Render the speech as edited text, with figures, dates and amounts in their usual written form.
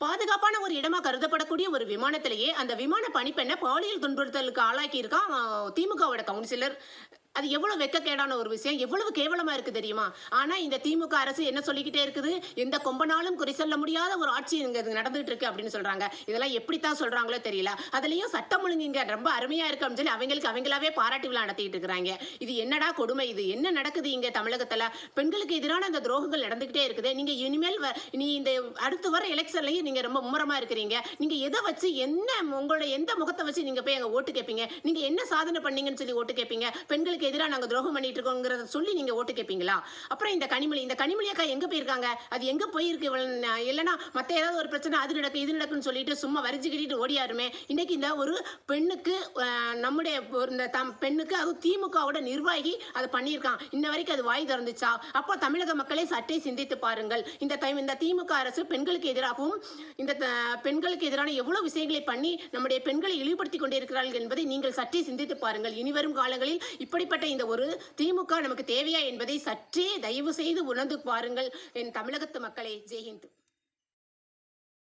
பாதுகாப்பான ஒரு இடமா கருதப்படக்கூடிய ஒரு விமானத்திலேயே அந்த விமான பணிப்பெண்ணை பாலியல் துன்புறுத்தலுக்கு ஆளாக்கி இருக்கான் திமுகவோட கவுன்சிலர். அது எவ்வளவு வெட்கக்கேடான ஒரு விஷயம், எவ்வளவு கேவலமா இருக்கு தெரியுமா? ஆனா இந்த திமுக அரசு என்ன சொல்லிக்கிட்டே இருக்குது, எந்த கொம்பனாலும் குறி சொல்ல முடியாத ஒரு ஆட்சி இங்க நடந்துட்டு இருக்கு அப்படின்னு சொல்றாங்க. இதெல்லாம் எப்படித்தான் சொல்றாங்களோ தெரியல. அதுலயும் சட்டம் ஒழுங்கு இங்க ரொம்ப அருமையா இருக்கு அப்படின்னு சொல்லி அவங்களுக்கு அவங்களாவே பாராட்டு விழா நடத்திட்டு இருக்காங்க. இது என்னடா கொடுமை, இது என்ன நடக்குது இங்க தமிழகத்துல? பெண்களுக்கு எதிரான அந்த துரோகங்கள் நடந்துகிட்டே இருக்குது. நீங்க இனிமேல் நீ இந்த அடுத்து வர எலெக்ஷன்லயும் நீங்க ரொம்ப மும்முரமா இருக்கிறீங்க. நீங்க எதை வச்சு என்ன உங்களோட எந்த முகத்தை வச்சு நீங்க போய் அங்க ஓட்டு கேட்பீங்க? நீங்க என்ன சாதனை பண்ணீங்கன்னு சொல்லி ஓட்டு கேட்பீங்க? பெண்களுக்கு எதிராக நாங்க துரோகம் பண்ணிட்டு இருக்கோங்கிறத சொல்லி நீங்க ஓட்டு கேட்பீங்களா? அப்புறம் இந்த கனிமொழி அக்கா எங்க போயிருக்காங்க? அது எங்க போயிருக்கு? இல்லைன்னா மத்த ஏதாவது ஒரு பிரச்சனை அது நடக்கு இது நடக்குன்னு சொல்லிட்டு சும்மா வரிஞ்சு கட்டிட்டு ஓடியாருமே. இன்னைக்கு இந்த ஒரு பெண்ணுக்கு நம்முடைய இந்த பெண்ணுக்கு அதுவும் திமுகவோட நிர்வாகி அதை பண்ணியிருக்கான். இன்ன வரைக்கும் அது வாய் திறந்துச்சா? அப்போ தமிழக மக்களே சற்றே சிந்தித்து பாருங்கள். இந்த திமுக அரசு பெண்களுக்கு எதிராகவும் இந்த பெண்களுக்கு எதிரான எவ்வளவு விஷயங்களை பண்ணி நம்முடைய பெண்களை இழிவுபடுத்திக் கொண்டிருக்கிறார்கள் என்பதை நீங்கள் சற்றே சிந்தித்து பாருங்கள். இனிவரும் காலங்களில் இப்படிப்பட்ட இந்த ஒரு திமுக நமக்கு தேவையா என்பதை சற்றே தயவு செய்து உணர்ந்து பாருங்கள் என் தமிழகத்து மக்களே. ஜெய்ஹிந்த்.